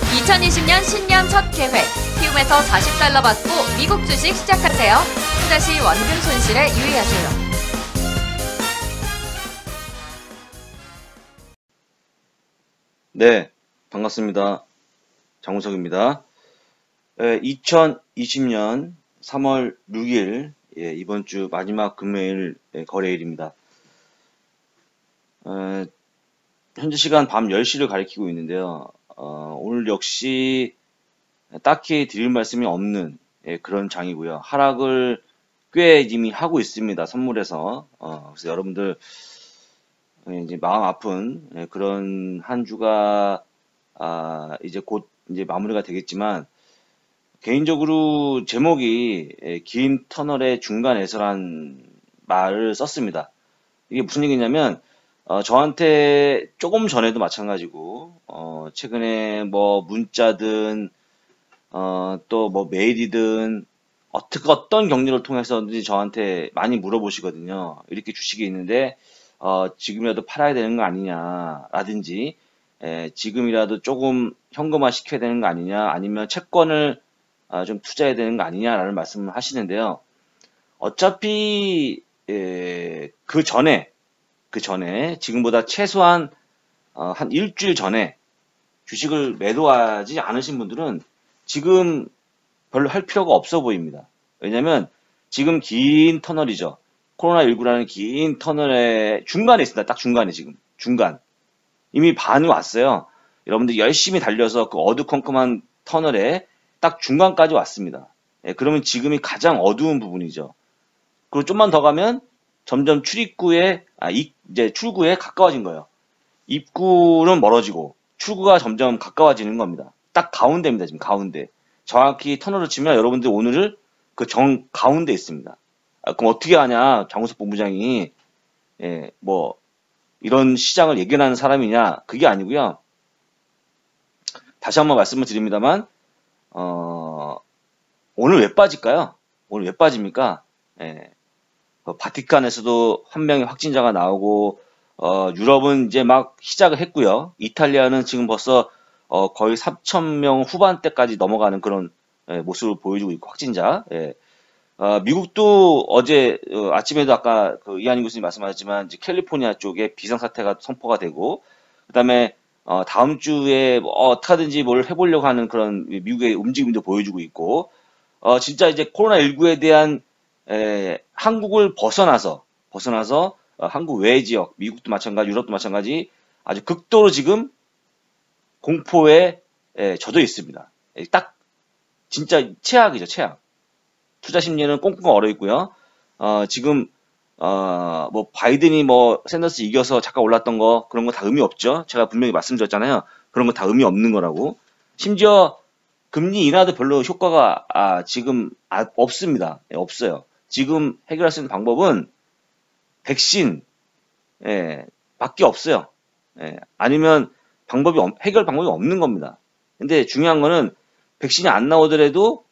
2020년 신년 첫 계획, 키움에서 40달러 받고 미국 주식 시작하세요. 투자 시 원금 손실에 유의하세요. 네, 반갑습니다. 장우석입니다. 2020년 3월 6일 이번 주 마지막 금요일 거래일입니다. 현재 시간 밤 10시를 가리키고 있는데요. 오늘 역시 딱히 드릴 말씀이 없는 그런 장이고요. 하락을 꽤 이미 하고 있습니다. 선물에서. 그래서 여러분들 이제 마음 아픈 그런 한 주가 이제 곧 이제 마무리가 되겠지만, 개인적으로 제목이 긴 터널의 중간에서란 말을 썼습니다. 이게 무슨 얘기냐면, 저한테 조금 전에도 마찬가지고, 최근에 뭐 문자든, 또 뭐 메일이든, 어떤 경로를 통해서든지 저한테 많이 물어보시거든요. 이렇게 주식이 있는데, 지금이라도 팔아야 되는 거 아니냐, 라든지, 지금이라도 조금 현금화 시켜야 되는 거 아니냐, 아니면 채권을 좀 투자해야 되는 거 아니냐라는 말씀을 하시는데요. 어차피 그 전에 지금보다 최소한 한 일주일 전에 주식을 매도하지 않으신 분들은 지금 별로 할 필요가 없어 보입니다. 왜냐면 지금 긴 터널이죠. 코로나19라는 긴 터널의 중간에 있습니다. 딱 중간에 지금. 중간. 이미 반이 왔어요. 여러분들 열심히 달려서 그 어두컴컴한 터널에 딱 중간까지 왔습니다. 그러면 지금이 가장 어두운 부분이죠. 그리고 좀만 더 가면 점점 이제 출구에 가까워진 거예요. 입구는 멀어지고 출구가 점점 가까워지는 겁니다. 딱 가운데입니다. 지금 가운데. 정확히 터널을 치면 여러분들 오늘을 그 가운데 있습니다. 그럼 어떻게 하냐, 장우석 본부장이 뭐 이런 시장을 예견하는 사람이냐, 그게 아니고요. 다시 한번 말씀을 드립니다만, 오늘 왜 빠질까요? 오늘 왜 빠집니까? 바티칸에서도 한 명의 확진자가 나오고, 유럽은 이제 막 시작을 했고요. 이탈리아는 지금 벌써 거의 3,000명 후반대까지 넘어가는 그런 모습을 보여주고 있고, 확진자. 미국도 어제 아침에도 아까 이한희 교수님 말씀하셨지만 이제 캘리포니아 쪽에 비상사태가 선포가 되고, 그다음에 다음 주에 뭐 어떻게든지 뭘 해보려고 하는 그런 미국의 움직임도 보여주고 있고, 진짜 이제 코로나19에 대한 한국을 벗어나서 한국 외 지역, 미국도 마찬가지, 유럽도 마찬가지 아주 극도로 지금 공포에 젖어 있습니다. 딱 진짜 최악이죠, 최악. 투자 심리는 꽁꽁 얼어 있고요. 지금 뭐 바이든이 뭐 샌더스 이겨서 잠깐 올랐던 거 그런 거 다 의미 없죠. 제가 분명히 말씀드렸잖아요. 그런 거 다 의미 없는 거라고. 심지어 금리 인하도 별로 효과가 지금 없습니다. 없어요. 지금 해결할 수 있는 방법은 백신 밖에 없어요. 아니면 해결 방법이 없는 겁니다. 근데 중요한 거는 백신이 안 나오더라도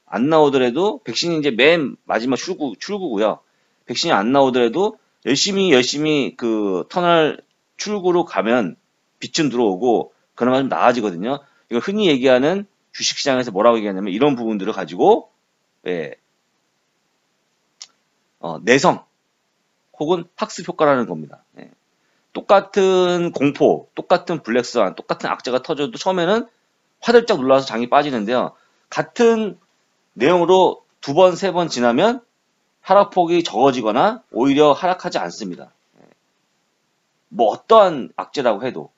백신이 이제 맨 마지막 출구고요. 백신이 안 나오더라도 열심히 그 터널 출구로 가면 빛은 들어오고 그나마 좀 나아지거든요. 이걸 흔히 얘기하는 주식시장에서 뭐라고 얘기하냐면 이런 부분들을 가지고 내성 혹은 학습 효과라는 겁니다. 똑같은 공포, 똑같은 블랙스완, 똑같은 악재가 터져도 처음에는 화들짝 놀라서 장이 빠지는데요. 같은 내용으로 2번, 3번 지나면 하락폭이 적어지거나 오히려 하락하지 않습니다. 뭐 어떠한 악재라고 해도.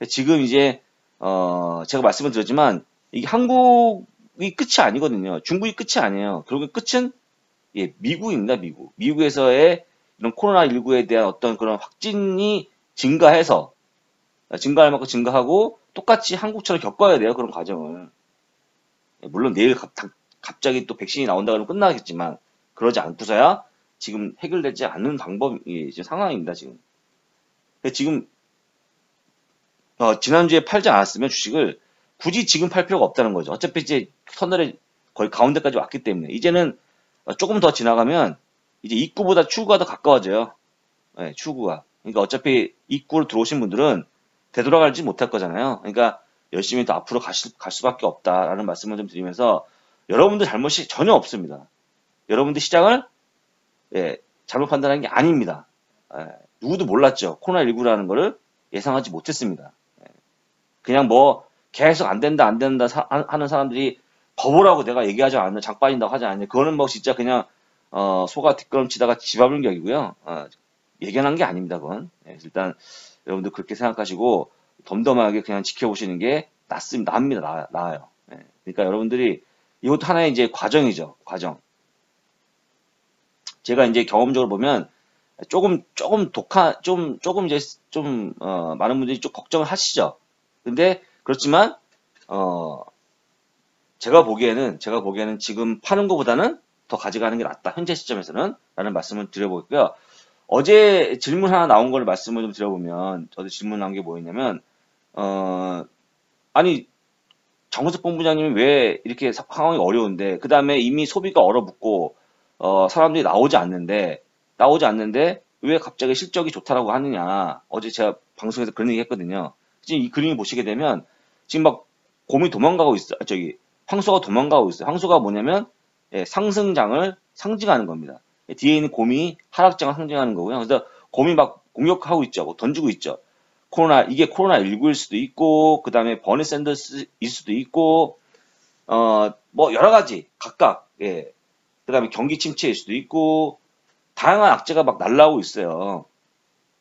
지금 이제 제가 말씀을 드렸지만 이게 한국이 끝이 아니거든요. 중국이 끝이 아니에요. 결국 끝은 미국입니다. 미국에서의 이런 코로나19에 대한 어떤 그런 확진이 증가할 만큼 증가하고 똑같이 한국처럼 겪어야 돼요. 그런 과정을. 물론 내일 갑자기 또 백신이 나온다 그러면 끝나겠지만 그러지 않고서야 지금 해결되지 않는 방법이 지금 상황입니다. 지금 지난주에 팔지 않았으면 주식을 굳이 지금 팔 필요가 없다는 거죠. 어차피 이제 터널에 거의 가운데까지 왔기 때문에 이제는 조금 더 지나가면 이제 입구보다 출구가 더 가까워져요. 출구가. 그러니까 어차피 입구로 들어오신 분들은 되돌아가지 못할 거잖아요. 그러니까 열심히 더 앞으로 갈 수밖에 없다라는 말씀을 좀 드리면서 여러분들 잘못이 전혀 없습니다. 여러분들 시장을 잘못 판단한 게 아닙니다. 누구도 몰랐죠. 코로나19라는 거를 예상하지 못했습니다. 그냥 뭐 계속 안 된다 하는 사람들이 거부라고 내가 얘기하지 않는 장 빠진다고 하지 않냐. 그거는 뭐 진짜 그냥 소가 뒷걸음치다가 집앞을 격이고요. 예견한 게 아닙니다. 그건 일단 여러분들 그렇게 생각하시고 덤덤하게 그냥 지켜보시는 게 나아요. 그러니까 여러분들이 이것도 하나의 이제 과정이죠. 과정. 제가 이제 경험적으로 보면 조금 이제 많은 분들이 좀 걱정을 하시죠. 근데 그렇지만 제가 보기에는 지금 파는 것보다는 더 가져가는 게 낫다. 현재 시점에서는 라는 말씀을 드려보고요. 어제 질문 하나 나온 걸 말씀을 좀 드려보면 어제 질문 나온 게 뭐였냐면 아니 정우섭 본부장님이 왜 이렇게 상황이 어려운데 그 다음에 이미 소비가 얼어붙고 사람들이 나오지 않는데 왜 갑자기 실적이 좋다라고 하느냐. 어제 제가 방송에서 그런 얘기 했거든요. 지금 이 그림을 보시게 되면 지금 막 곰이 도망가고 있어. 황소가 도망가고 있어요. 황소가 뭐냐면 상승장을 상징하는 겁니다. 뒤에 있는 곰이 하락장을 상징하는 거고요. 그래서 곰이 막 공격하고 있죠. 뭐 던지고 있죠. 이게 코로나19일 수도 있고, 그 다음에 버니 샌더스일 수도 있고, 뭐 여러 가지 각각 그 다음에 경기 침체일 수도 있고 다양한 악재가 막 날라오고 있어요.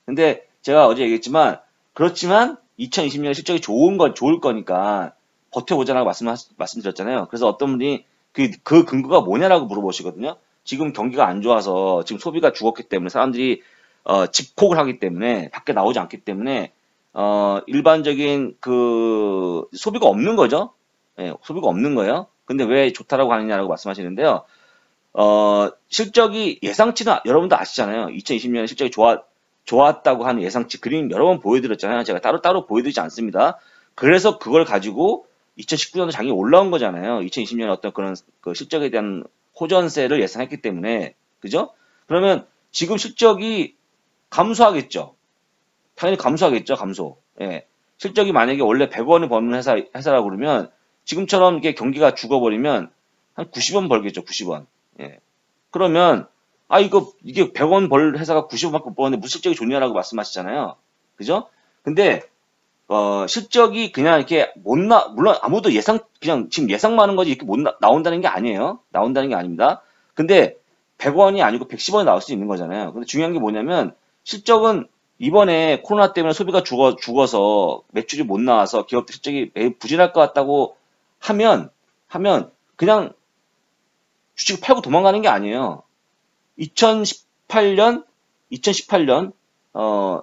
근데 제가 어제 얘기했지만 그렇지만 2020년 실적이 좋을 거니까 버텨보자라고 말씀드렸잖아요. 그래서 어떤 분이 그 근거가 뭐냐라고 물어보시거든요. 지금 경기가 안 좋아서 지금 소비가 죽었기 때문에 사람들이 집콕을 하기 때문에 밖에 나오지 않기 때문에 일반적인 그 소비가 없는 거죠. 소비가 없는 거예요. 근데 왜 좋다라고 하느냐라고 말씀하시는데요. 실적이 예상치는 여러분도 아시잖아요. 2020년 실적이 좋았다고 하는 예상치 그림 여러 번 보여드렸잖아요. 제가 따로 보여드리지 않습니다. 그래서 그걸 가지고 2019년도 장이 올라온 거잖아요. 2020년에 어떤 그런 그 실적에 대한 호전세를 예상했기 때문에. 그죠? 그러면 지금 실적이 감소하겠죠. 당연히 감소하겠죠. 감소. 실적이 만약에 원래 100원을 버는 회사라고 그러면 지금처럼 이게 경기가 죽어버리면 한 90원 벌겠죠. 90원. 그러면 이게 100원 벌 회사가 90원밖에 못 버는데 무슨 실적이 좋냐라고 말씀하시잖아요. 그죠? 근데 실적이 그냥 이렇게 물론 아무도 그냥 지금 예상만 하는 거지 이렇게 나온다는 게 아니에요. 나온다는 게 아닙니다. 근데 100원이 아니고 110원이 나올 수 있는 거잖아요. 근데 중요한 게 뭐냐면 실적은 이번에 코로나 때문에 소비가 죽어서 매출이 못 나와서 기업들 실적이 매우 부진할 것 같다고 하면 그냥 주식을 팔고 도망가는 게 아니에요. 2018년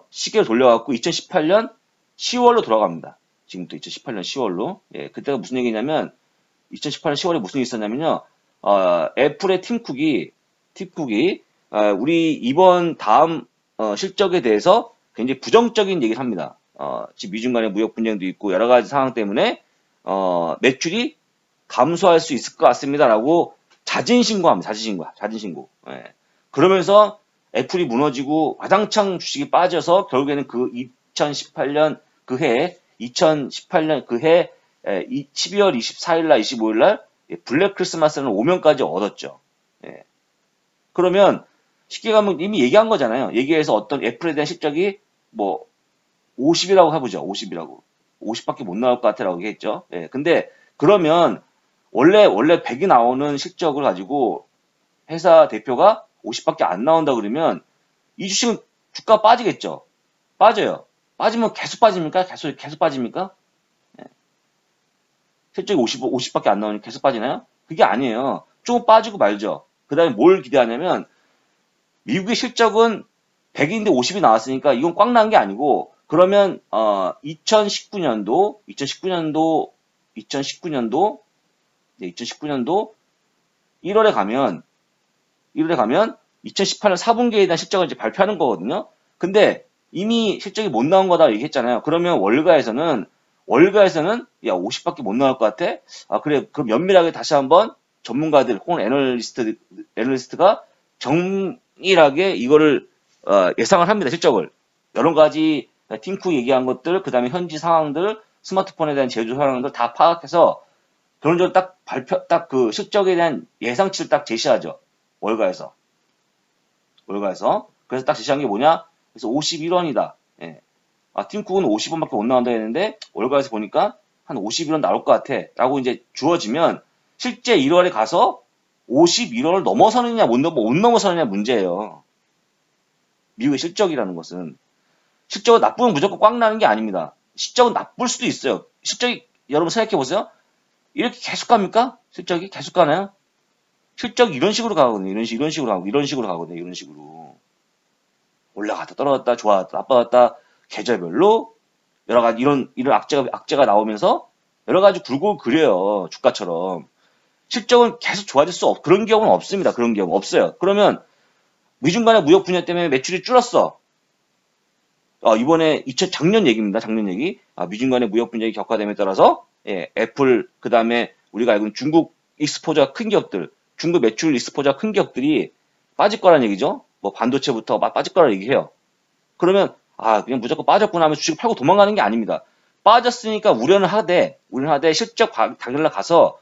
시계를 돌려갖고 2018년 10월로 돌아갑니다. 지금부터 2018년 10월로. 그때가 무슨 얘기냐면 2018년 10월에 무슨 일이 있었냐면요. 애플의 팀 쿡이 우리 이번 다음 실적에 대해서 굉장히 부정적인 얘기를 합니다. 지금 미중 간의 무역 분쟁도 있고 여러 가지 상황 때문에 매출이 감소할 수 있을 것 같습니다라고 자진신고합니다. 자진신고. 그러면서 애플이 무너지고 와장창 주식이 빠져서 결국에는 그 2018년 그 해 12월 24일날 25일날 블랙 크리스마스는 오면까지 얻었죠. 그러면 쉽게 가면 이미 얘기한 거잖아요. 얘기해서 어떤 애플에 대한 실적이 뭐 50이라고 해보죠. 50밖에 못 나올 것 같아라고 얘기했죠. 근데 그러면 원래 100이 나오는 실적을 가지고 회사 대표가 50밖에 안 나온다 그러면 이 주식은 주가 빠지겠죠. 빠져요. 빠지면 계속 빠집니까? 계속 빠집니까? 실적이 50밖에 안 나오니까 계속 빠지나요? 그게 아니에요. 조금 빠지고 말죠. 그 다음에 뭘 기대하냐면 미국의 실적은 100인데 50이 나왔으니까 이건 꽉 난 게 아니고 그러면 2019년도 1월에 가면 2018년 4분기에 대한 실적을 이제 발표하는 거거든요. 근데 이미 실적이 못 나온 거다 얘기했잖아요. 그러면 월가에서는 야 50밖에 못 나올 것 같아? 그래 그럼 면밀하게 다시 한번 전문가들 혹은 애널리스트가 정밀하게 이거를 예상을 합니다. 실적을 여러 가지 팀쿡 얘기한 것들 그 다음에 현지 상황들 스마트폰에 대한 제조 현황들 다 파악해서 결론적으로 딱 그 실적에 대한 예상치를 딱 제시하죠. 월가에서. 그래서 딱 제시한 게 뭐냐? 그래서 51원이다. 예. 팀쿡은 50원밖에 못 나온다 했는데, 월가에서 보니까 한 51원 나올 것 같아. 라고 이제 주어지면, 실제 1월에 가서 51원을 넘어서느냐, 못 넘어서느냐 문제예요. 미국의 실적이라는 것은. 실적은 나쁘면 무조건 꽝 나는 게 아닙니다. 실적은 나쁠 수도 있어요. 실적이, 여러분 생각해 보세요. 이렇게 계속 갑니까? 실적이 계속 가나요? 실적이 이런 식으로 가거든요. 이런 식으로 가거든요. 이런 식으로. 올라갔다, 떨어졌다, 좋아졌다, 나빠졌다, 계절별로 여러 가지 이런 악재가 나오면서 여러 가지 굴곡을 그려요. 주가처럼. 실적은 계속 좋아질 그런 경우는 없습니다. 그런 경우 없어요. 그러면 미중 간의 무역 분야 때문에 매출이 줄었어. 이번에 작년 얘기입니다. 작년 얘기. 미중 간의 무역 분쟁이 격화됨에 따라서 애플 그다음에 우리가 알고 있는 중국 익스포저가 큰 기업들, 중국 매출 익스포저가 큰 기업들이 빠질 거란 얘기죠. 뭐 반도체부터 빠질 거란 얘기해요. 그러면 그냥 무조건 빠졌구나 하면 주식 팔고 도망가는 게 아닙니다. 빠졌으니까 우려는 하되 실적 당일날 가서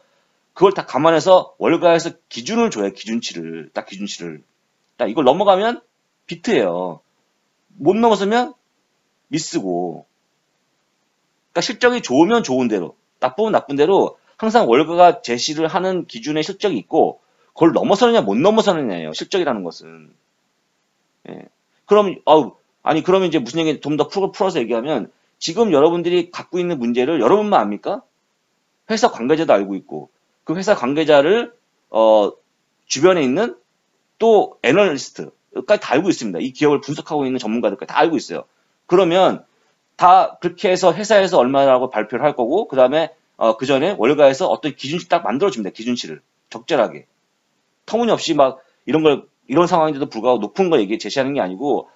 그걸 다 감안해서 월가에서 기준을 줘요. 기준치를. 딱 이걸 넘어가면 비트예요. 못 넘어서면 미스고. 그러니까 실적이 좋으면 좋은 대로, 나쁘면 나쁜 대로 항상 월가가 제시를 하는 기준의 실적이 있고 그걸 넘어서느냐 못 넘어서느냐예요. 실적이라는 것은. 예. 그러면 이제 무슨 얘기 좀 더 풀어서 얘기하면 지금 여러분들이 갖고 있는 문제를 여러분만 압니까? 회사 관계자도 알고 있고 그 회사 관계자를 주변에 있는 또 애널리스트까지 다 알고 있습니다. 이 기업을 분석하고 있는 전문가들까지 다 알고 있어요. 그러면 다 그렇게 해서 회사에서 얼마라고 발표를 할 거고 그 다음에 그 전에 월가에서 어떤 기준치 딱 만들어줍니다. 기준치를 적절하게 터무니없이 막 이런 상황인데도 불구하고 높은 거 제시하는 게 아니고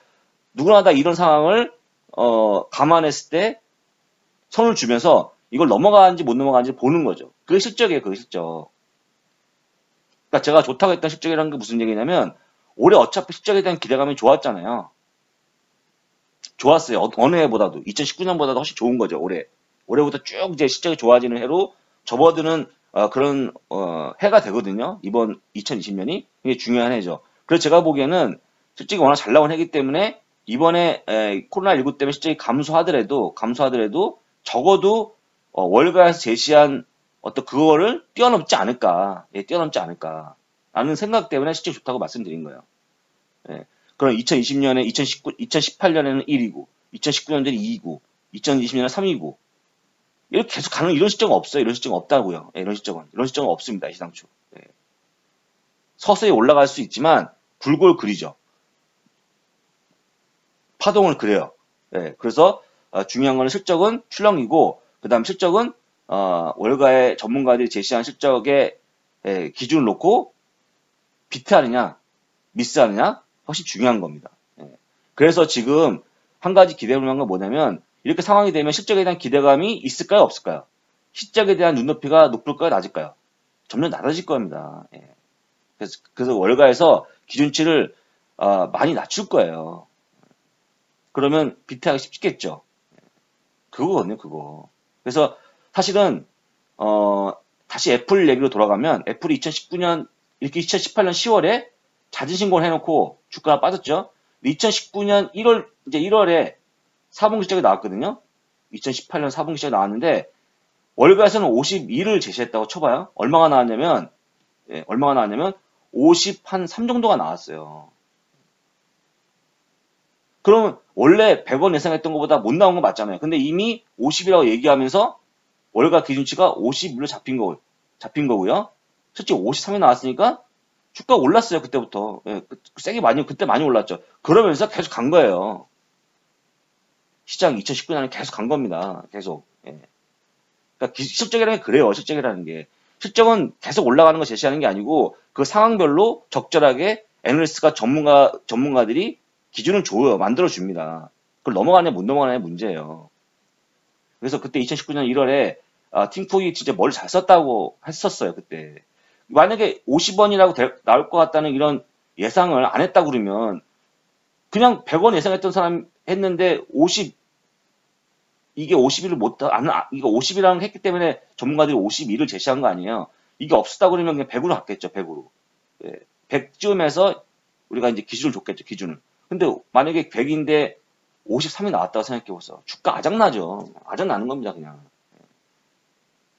누구나 다 이런 상황을 감안했을 때 선을 주면서 이걸 넘어가는지 못 넘어가는지 보는 거죠. 그게 실적이에요. 그게 실적. 그러니까 제가 좋다고 했던 실적이라는 게 무슨 얘기냐면 올해 어차피 실적에 대한 기대감이 좋았잖아요. 좋았어요. 어느 해보다도 2019년보다도 훨씬 좋은 거죠. 올해부터 쭉 이제 실적이 좋아지는 해로 접어드는 그런 해가 되거든요. 이번 2020년이 이게 중요한 해죠. 그래서 제가 보기에는 실적이 워낙 잘 나온 해이기 때문에 이번에 코로나19 때문에 실적이 감소하더라도 적어도 월가에서 제시한 어떤 그거를 뛰어넘지 않을까. 라는 생각 때문에 실적이 좋다고 말씀드린 거예요. 예. 그럼 2020년에 2018년에는 1위고 2019년에는 2위고 2020년에 3위고 이렇게 계속 가는 이런 실적은 없어요. 이런 실적은 없다고요. 이런 실적은 없습니다. 시장초. 서서히 올라갈 수 있지만 굴골 그리죠. 파동을 그려요. 그래서 중요한 거는 실적은 출렁이고 그 다음 실적은 월가의 전문가들이 제시한 실적의 기준을 놓고 비트하느냐 미스하느냐 훨씬 중요한 겁니다. 그래서 지금 한 가지 기대를 한 건 뭐냐면 이렇게 상황이 되면 실적에 대한 기대감이 있을까요 없을까요? 실적에 대한 눈높이가 높을까요 낮을까요? 점점 낮아질 겁니다. 그래서 월가에서 기준치를 많이 낮출 거예요. 그러면 비트하기 쉽겠죠. 그거거든요, 그거. 그래서 사실은 다시 애플 얘기로 돌아가면 애플이 2018년 10월에 자진 신고를 해놓고 주가가 빠졌죠. 2019년 1월에 4분기 실적이 나왔거든요. 2018년 4분기 실적이 나왔는데 월가에서는 52를 제시했다고 쳐봐요. 얼마가 나왔냐면 53 정도가 나왔어요. 그러면 원래 100원 예상했던 것보다 못 나온 거 맞잖아요. 근데 이미 50이라고 얘기하면서 월가 기준치가 51로 잡힌 거고요. 실제 53이 나왔으니까 주가가 올랐어요. 그때부터. 그때 많이 올랐죠. 그러면서 계속 간 거예요. 시장 2019년에 계속 간 겁니다. 계속. 그러니까 실적이라는 게 그래요. 실적이라는 게. 실적은 계속 올라가는 거 제시하는 게 아니고 그 상황별로 적절하게 애널리스트가 전문가들이 기준을 줘요. 만들어줍니다. 그걸 넘어가냐 못 넘어가냐의 문제예요. 그래서 그때 2019년 1월에 팀쿡이 진짜 뭘 잘 썼다고 했었어요. 그때. 만약에 50원이라고 나올 것 같다는 이런 예상을 안 했다 그러면 그냥 100원 예상했던 사람 했는데 52 이게 51을 이거 50이라는 했기 때문에 전문가들이 52를 제시한 거 아니에요. 이게 없었다 그러면 그냥 100으로 갔겠죠, 100으로. 예, 100쯤에서 우리가 이제 기준을 줬겠죠, 기준을. 근데 만약에 100인데 53이 나왔다고 생각해보세요. 주가 아작나죠. 아작나는 겁니다, 그냥.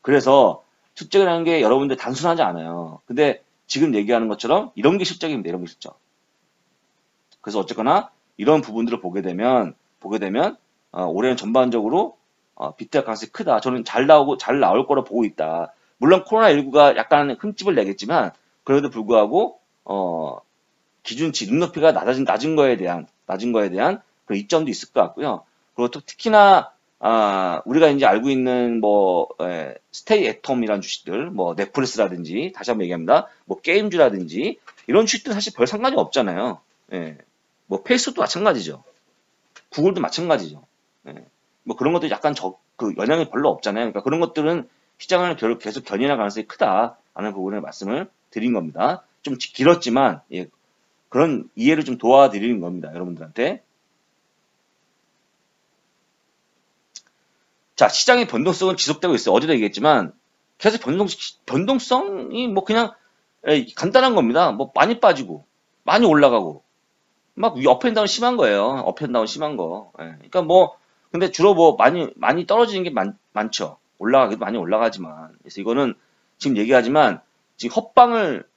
그래서 실적이라는 게 여러분들 단순하지 않아요. 근데 지금 얘기하는 것처럼 이런 게 실적입니다, 이런 게 실적. 그래서 어쨌거나 이런 부분들을 보게 되면 올해는 전반적으로 비트할 가능성이 크다. 저는 잘 나올 거라 보고 있다. 물론 코로나19가 약간 흠집을 내겠지만 그래도 불구하고 기준치 눈높이가 낮은 거에 대한 그런 이점도 있을 것 같고요. 그리고 또 특히나 우리가 이제 알고 있는 스테이 애톰이라는 주식들, 넷플릭스라든지 다시 한번 얘기합니다. 게임주라든지 이런 주식들 사실 별 상관이 없잖아요. 예. 페이스북도 마찬가지죠. 구글도 마찬가지죠. 예. 그런 것도 약간 영향이 별로 없잖아요. 그러니까 그런 것들은 시장을 계속 견인할 가능성이 크다라는 부분을 말씀을 드린 겁니다. 좀 길었지만, 예, 그런 이해를 좀 도와드리는 겁니다. 여러분들한테. 자, 시장의 변동성은 지속되고 있어요. 어제도 얘기했지만, 계속 변동성이 그냥, 간단한 겁니다. 많이 빠지고, 많이 올라가고, 업앤다운 심한 거예요. 업앤다운 심한 거. 예. 그러니까 근데 주로 많이 떨어지는 게 많죠. 올라가기도 많이 올라가지만. 그래서 이거는 지금 얘기하지만, 지금 헛방을,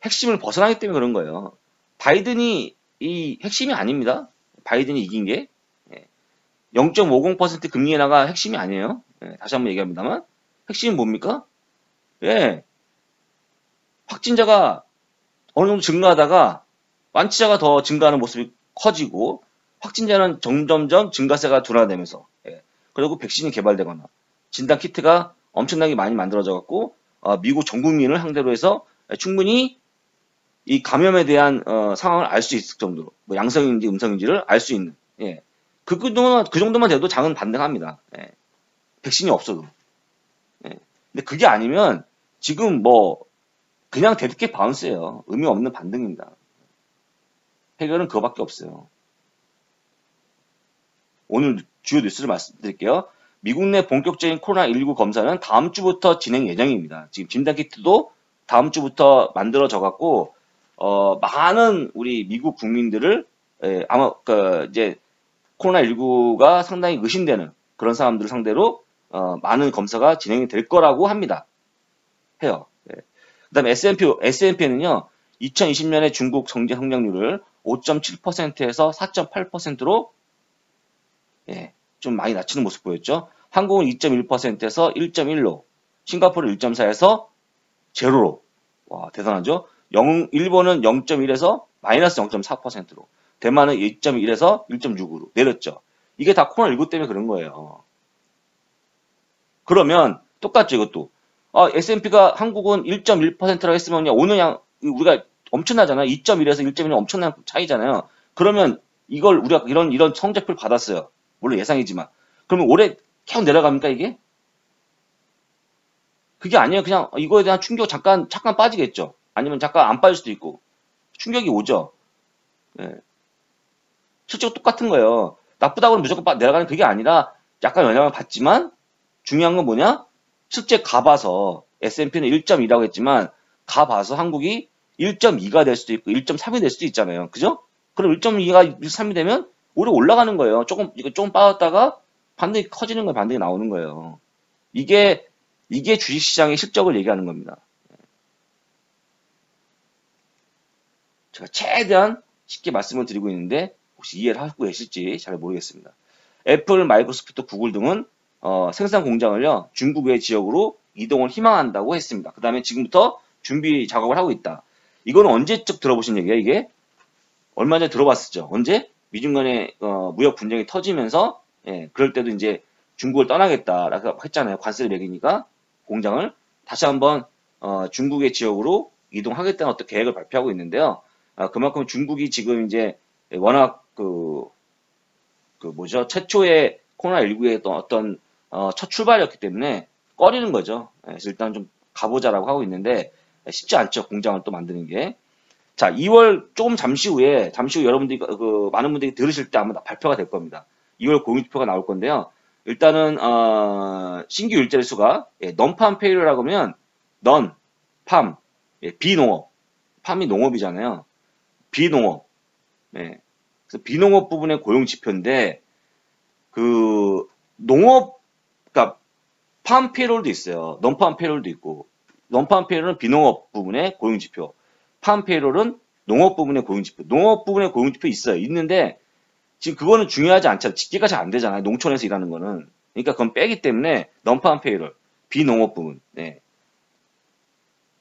핵심을 벗어나기 때문에 그런 거예요. 바이든이 이 핵심이 아닙니다. 바이든이 이긴 게. 0.50% 금리 인하가 핵심이 아니에요. 예, 다시 한번 얘기합니다만. 핵심은 뭡니까? 예. 확진자가 어느 정도 증가하다가 완치자가 더 증가하는 모습이 커지고 확진자는 점점점 증가세가 둔화되면서 그리고 백신이 개발되거나 진단 키트가 엄청나게 많이 만들어져 갖고 미국 전 국민을 상대로 해서 충분히 이 감염에 대한 상황을 알 수 있을 정도로 양성인지 음성인지를 알 수 있는 그 정도만 돼도 장은 반등합니다. 백신이 없어도. 근데 그게 아니면 지금 그냥 데드캣 바운스예요. 의미 없는 반등입니다. 해결은 그거밖에 없어요. 오늘 주요 뉴스를 말씀드릴게요. 미국 내 본격적인 코로나19 검사는 다음 주부터 진행 예정입니다. 지금 진단키트도 다음 주부터 만들어져 갖고 많은 우리 미국 국민들을 아마 이제 코로나19가 상당히 의심되는 그런 사람들을 상대로 많은 검사가 진행이 될 거라고 합니다. 해요. 그다음에 S&P는요. 2020년에 중국 경제 성장률을 5.7%에서 4.8%로 좀 많이 낮추는 모습 보였죠. 한국은 2.1%에서 1.1로, 싱가포르 1.4에서 제로로. 와, 대단하죠? 일본은 0.1에서 마이너스 0.4%로, 대만은 2.1에서 1.6으로 내렸죠. 이게 다 코로나19 때문에 그런 거예요. 그러면 똑같죠, 이것도. S&P가 한국은 1.1%라고 했으면 오늘 우리가 엄청나잖아요. 2.1에서 1.1은 엄청난 차이잖아요. 그러면 이걸 우리가 이런 성적표를 받았어요. 물론 예상이지만. 그러면 올해 계속 내려갑니까, 이게? 그게 아니에요. 그냥 이거에 대한 충격 잠깐 빠지겠죠. 아니면 잠깐 안 빠질 수도 있고. 충격이 오죠. 실제로 똑같은 거예요. 나쁘다고는 무조건 내려가는 그게 아니라 약간 영향을 받지만 중요한 건 뭐냐? 실제 가봐서 S&P는 1.2라고 했지만 가봐서 한국이 1.2가 될 수도 있고 1.3이 될 수도 있잖아요. 그죠? 그럼 1.2가 1.3이 되면 오래 올라가는 거예요. 이거 조금 빠졌다가 반등이 커지는 거예요. 반등이 나오는 거예요. 이게 주식시장의 실적을 얘기하는 겁니다. 제가 최대한 쉽게 말씀을 드리고 있는데 혹시 이해를 하고 계실지 잘 모르겠습니다. 애플, 마이크로소프트, 구글 등은 생산 공장을요 중국 외 지역으로 이동을 희망한다고 했습니다. 그 다음에 지금부터 준비 작업을 하고 있다. 이거는 언제적 들어보신 얘기예요? 이게 얼마 전에 들어봤었죠. 언제? 미중 간의 무역 분쟁이 터지면서 그럴 때도 이제 중국을 떠나겠다라고 했잖아요. 관세를 매기니까 공장을 다시 한번 중국의 지역으로 이동하겠다는 어떤 계획을 발표하고 있는데요. 그만큼 중국이 지금 이제 워낙 최초의 코로나19의 어떤 첫 출발이었기 때문에 꺼리는 거죠. 그래서 일단 좀 가보자라고 하고 있는데 쉽지 않죠. 공장을 또 만드는 게. 자, 2월 조금 잠시 후에 여러분들이 많은 분들이 들으실 때 아마 발표가 될 겁니다. 2월 공익표가 나올 건데요. 일단은 신규 일자리 수가 non-farm payroll이라고 하면 non, farm, 비농업, farm이 농업이잖아요. 비농업. 네. 그래서 비농업 부분의 고용 지표인데 그 농업, 그러니까 farm payroll도 있어요. non-farm payroll도 있고, non-farm payroll은 비농업 부분의 고용 지표, farm payroll은 농업 부분의 고용 지표. 농업 부분의 고용 지표 있어요. 있는데 지금 그거는 중요하지 않잖아요. 집계가 잘 안 되잖아요. 농촌에서 일하는 거는. 그러니까 그건 빼기 때문에 non-farm payroll, 비농업 부분. 네.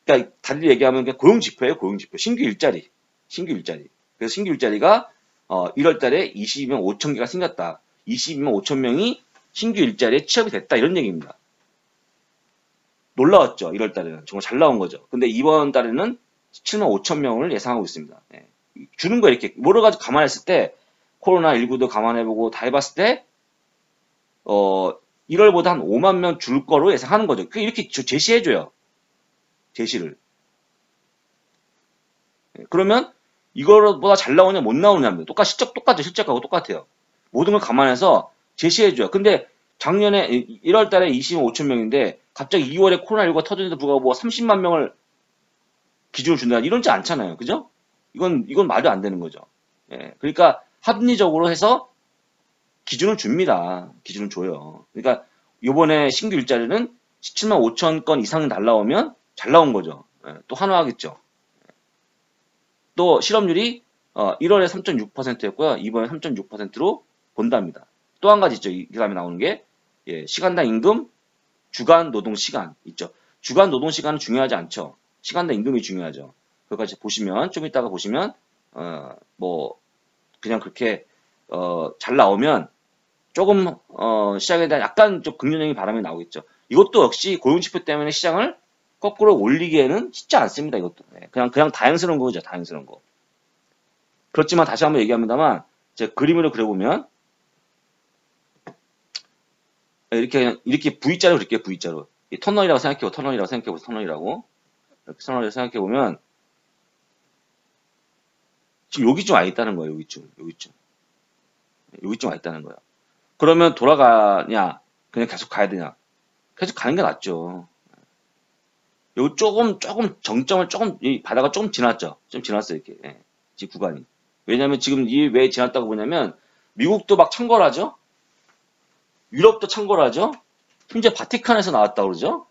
그러니까 달리 얘기하면 그냥 고용 지표예요. 고용 지표. 신규 일자리. 신규 일자리. 그래서 신규 일자리가 1월 달에 22만 5천 개가 생겼다. 22만 5천 명이 신규 일자리에 취업이 됐다. 이런 얘기입니다. 놀라웠죠. 1월 달에는. 정말 잘 나온 거죠. 근데 이번 달에는 17만 5천 명을 예상하고 있습니다. 네. 주는 거 이렇게 여러 가지 감안했을 때 코로나19도 감안해보고 다 해봤을 때 1월보다 한 5만 명 줄 거로 예상하는 거죠. 이렇게 제시해줘요. 제시를. 네. 그러면 이거보다 잘 나오냐 못 나오냐입니다. 똑같죠. 실적하고 똑같아요. 모든 걸 감안해서 제시해줘요. 근데 작년에 1월 달에 20만 5천 명인데 갑자기 2월에 코로나19가 터졌는데도 불구하고 뭐 30만 명을 기준으로 준다. 이런지 않잖아요. 그죠? 이건 말도 안 되는 거죠. 예. 그러니까 합리적으로 해서 기준을 줍니다. 기준을 줘요. 그러니까 요번에 신규 일자리는 17만 5천 건 이상 날라오면 잘 나온 거죠. 예. 또 환호하겠죠. 또 실업률이 1월에 3.6%였고요. 이번에 3.6%로 본답니다. 또 한 가지 있죠. 이 다음에 나오는 게 시간당 임금, 주간 노동 시간 있죠. 주간 노동 시간은 중요하지 않죠. 시간당 임금이 중요하죠. 그것까지 보시면 좀 이따가 보시면 뭐 그냥 그렇게 잘 나오면 조금 시장에 대한 약간 좀 긍정적인 바람이 나오겠죠. 이것도 역시 고용지표 때문에 시장을 거꾸로 올리기에는 쉽지 않습니다. 이것도 그냥 다행스러운 거죠. 다행스러운 거. 그렇지만 다시 한번 얘기합니다만 제가 그림으로 그려보면 이렇게 V자로 그릴게요. V자로 터널이라고 생각해보고 터널이라고 이렇게 생각해보면 지금 여기쯤 와 있다는 거예요. 여기쯤 와 있다는 거예요. 그러면 돌아가냐 그냥 계속 가야 되냐? 계속 가는 게 낫죠. 요 조금 정점을 이 바다가 조금 지났죠. 좀 지났어요. 이렇게 지금 구간이. 왜냐면 지금 이 왜 지났다고 보냐면 미국도 막 청걸하죠. 유럽도 청걸하죠. 심지어 바티칸에서 나왔다고 그러죠.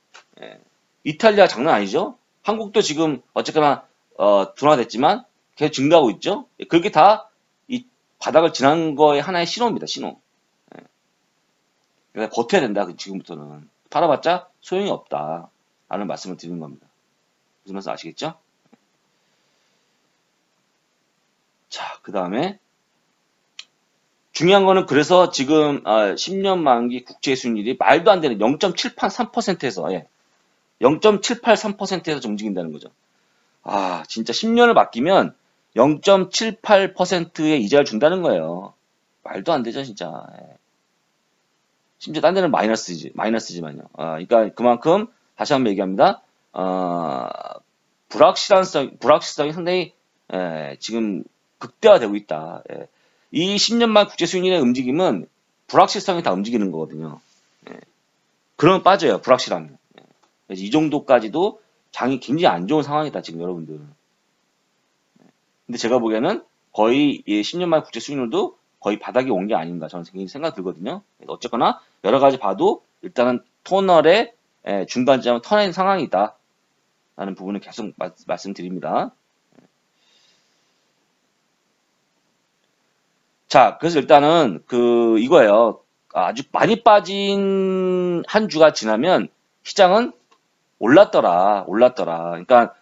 이탈리아 장난 아니죠. 한국도 지금 어쨌거나 둔화됐지만 계속 증가하고 있죠. 그게 다 이 바닥을 지난 거의 하나의 신호입니다. 신호. 그러니까 버텨야 된다. 지금부터는 팔아봤자 소용이 없다. 라는 말씀을 드리는 겁니다. 무슨 말씀 아시겠죠? 자, 그 다음에 중요한 거는 그래서 지금 10년 만기 국채 수익률이 말도 안 되는 0.783%에서 0.783%에서 움직인다는 거죠. 진짜 10년을 맡기면 0.78%의 이자를 준다는 거예요. 말도 안 되죠, 진짜. 심지어 딴 데는 마이너스지만요. 그러니까 그만큼 다시 한번 얘기합니다. 불확실성이 상당히 지금 극대화되고 있다. 이 10년만 국제 수익률의 움직임은 불확실성이 다 움직이는 거거든요. 그러면 빠져요. 불확실하면. 그래서 이 정도까지도 장이 굉장히 안 좋은 상황이다. 지금 여러분들. 근데 제가 보기에는 거의 10년만 국제 수익률도 거의 바닥에 온 게 아닌가 저는 굉장히 생각 들거든요. 어쨌거나 여러 가지 봐도 일단은 터널의 중간점은 터낸 상황이다. 라는 부분을 계속 말씀드립니다. 자, 그래서 일단은 이거예요. 아주 많이 빠진 한 주가 지나면 시장은 올랐더라. 그러니까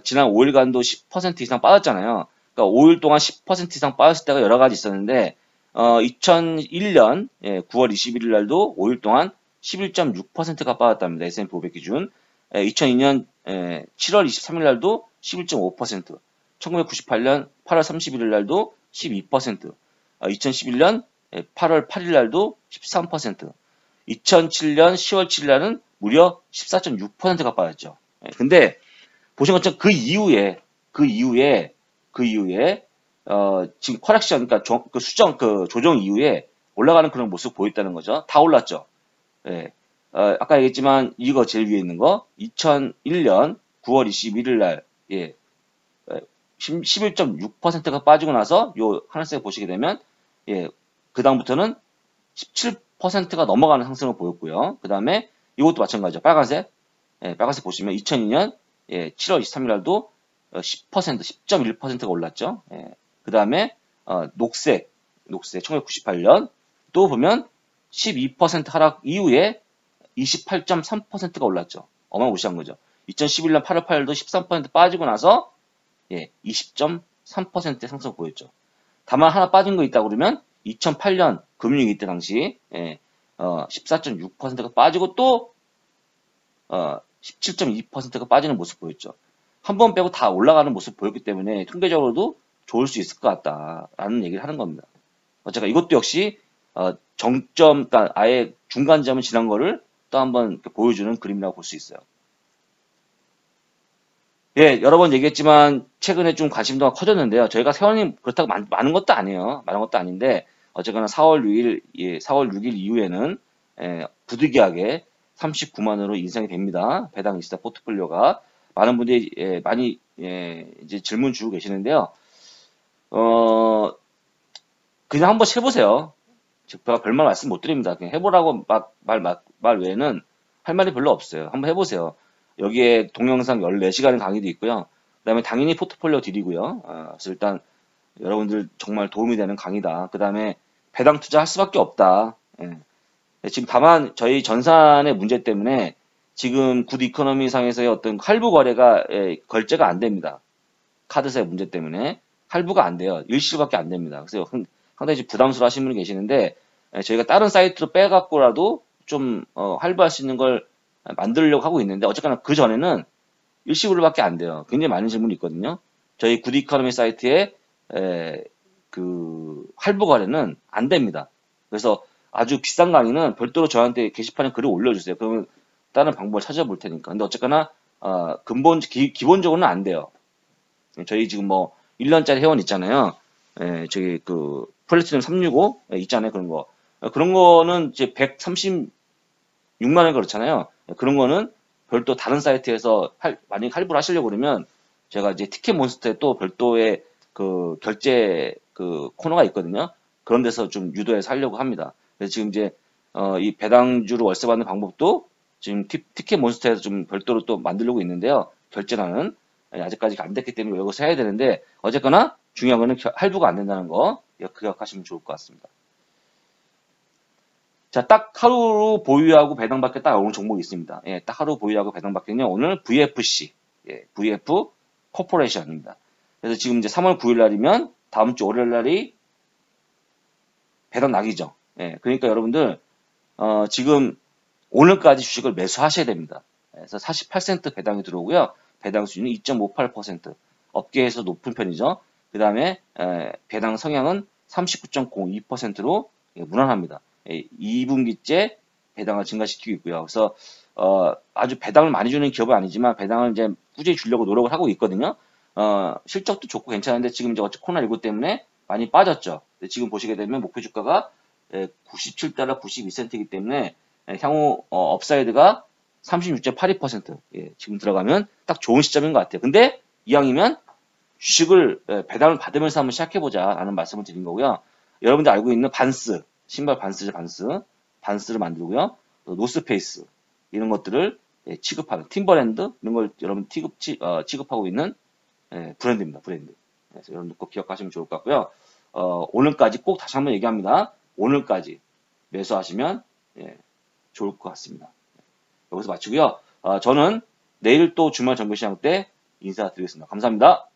지난 5일간도 10% 이상 빠졌잖아요. 그러니까 5일 동안 10% 이상 빠졌을 때가 여러 가지 있었는데 2001년 9월 21일 날도 5일 동안 11.6%가 빠졌답니다. S&P 500 기준. 2002년 7월 23일 날도 11.5%, 1998년 8월 31일 날도 12%, 2011년 8월 8일 날도 13%, 2007년 10월 7일 날은 무려 14.6%가 빠졌죠. 근데 보신 것처럼 그 이후에 지금 커렉션, 그러니까 조정 이후에 올라가는 그런 모습 보였다는 거죠. 다 올랐죠. 예. 아까 얘기했지만 이거 제일 위에 있는 거 2001년 9월 21일 날 예. 11.6%가 빠지고 나서 요 하늘색 보시게 되면 예. 그다음부터는 17%가 넘어가는 상승을 보였고요. 그다음에 이것도 마찬가지죠. 빨간색. 예, 빨간색 보시면 2002년 예, 7월 23일 날도 10%, 10.1%가 올랐죠. 예. 그다음에 녹색 1998년 또 보면 12% 하락 이후에 28.3%가 올랐죠. 어마무시한 거죠. 2011년 8월 8일도 13% 빠지고 나서 예, 20.3%의 상승을 보였죠. 다만 하나 빠진 거 있다 그러면 2008년 금융위기 때 당시 예, 14.6%가 빠지고 또 17.2%가 빠지는 모습 보였죠. 한 번 빼고 다 올라가는 모습 보였기 때문에 통계적으로도 좋을 수 있을 것 같다라는 얘기를 하는 겁니다. 어쨌든 이것도 역시 정점, 그러니까 아예 중간점을 지난 거를 또 한번 보여주는 그림이라고 볼 수 있어요. 예, 여러 번 얘기했지만 최근에 좀 관심도가 커졌는데요. 저희가 세원이 그렇다고 많은 것도 아니에요. 많은 것도 아닌데 어쨌거나 4월 6일, 예, 4월 6일 이후에는 부득이하게 39만으로 인상이 됩니다. 배당 이스타 포트폴리오가 많은 분들이 많이 이제 질문 주고 계시는데요. 그냥 한번 해보세요. 제가 별말 말씀 못 드립니다. 그냥 해보라고 말 외에는 할 말이 별로 없어요. 한번 해보세요. 여기에 동영상 14시간의 강의도 있고요. 그 다음에 당연히 포트폴리오 드리고요. 그래서 일단 여러분들 정말 도움이 되는 강의다. 그 다음에 배당 투자할 수밖에 없다. 예. 지금 다만 저희 전산의 문제 때문에 지금 굿 이코노미 상에서의 어떤 할부 거래가 결제가 안 됩니다. 카드사의 문제 때문에 할부가 안 돼요. 일시밖에 안 됩니다. 그래서 상당히 부담스러워 하시는 분이 계시는데 저희가 다른 사이트로 빼갖고라도 좀 할부할 수 있는 걸 만들려고 하고 있는데 어쨌거나 그 전에는 일시불로밖에 안 돼요. 굉장히 많은 질문이 있거든요. 저희 굿 이코노미 사이트에 그 할부 거래는 안 됩니다. 그래서 아주 비싼 강의는 별도로 저한테 게시판에 글을 올려주세요. 그러면 다른 방법을 찾아볼 테니까. 근데 어쨌거나 기본적으로는 안 돼요. 저희 지금 뭐 1년짜리 회원 있잖아요. 저기 그 플래티넘 365 있잖아요. 그런 거. 그런 거는 이제 136만 원 그렇잖아요. 그런 거는 별도 다른 사이트에서 만약에 할부를 하시려고 그러면 제가 이제 티켓몬스터에 또 별도의 그 결제 그 코너가 있거든요. 그런 데서 좀 유도해서 하려고 합니다. 그래서 지금 이제 이 배당주로 월세 받는 방법도 지금 티켓몬스터에서 좀 별도로 또 만들려고 있는데요. 결제란은 아직까지 안 됐기 때문에 여기서 해야 되는데 어쨌거나 중요한 거는 할부가 안 된다는 거 기억하시면 좋을 것 같습니다. 자, 딱 하루 보유하고 배당받게 딱 오는 종목이 있습니다. 예, 딱 하루 보유하고 배당받기는요. 오늘 VFC, 예, VF 코퍼레이션입니다. 그래서 지금 이제 3월 9일 날이면 다음 주 월요일 날이 배당 낙이죠. 예, 그러니까 여러분들 지금 오늘까지 주식을 매수하셔야 됩니다. 그래서 48센트 배당이 들어오고요. 배당 수준은 2.58%. 업계에서 높은 편이죠. 그 다음에 배당 성향은 39.02%로 무난합니다. 2분기째 배당을 증가시키고 있고요. 그래서 아주 배당을 많이 주는 기업은 아니지만 배당을 이제 꾸준히 주려고 노력을 하고 있거든요. 실적도 좋고 괜찮은데 지금 이제 코로나19 때문에 많이 빠졌죠. 지금 보시게 되면 목표 주가가 97달러 92센트이기 때문에 향후 업사이드가 36.82%. 예, 지금 들어가면 딱 좋은 시점인 것 같아요. 근데 이왕이면 주식을 배당을 받으면서 한번 시작해보자 라는 말씀을 드린 거고요. 여러분들 알고 있는 반스, 신발 반스죠, 반스를 만들고요. 노스페이스 이런 것들을 취급하는 팀버랜드 이런 걸 여러분 취급하고 있는 브랜드입니다. 브랜드. 그래서 여러분들 꼭 기억하시면 좋을 것 같고요. 오늘까지 꼭 다시 한번 얘기합니다. 오늘까지 매수하시면 좋을 것 같습니다. 여기서 마치고요. 저는 내일 또 주말 정규시장 때 인사드리겠습니다. 감사합니다.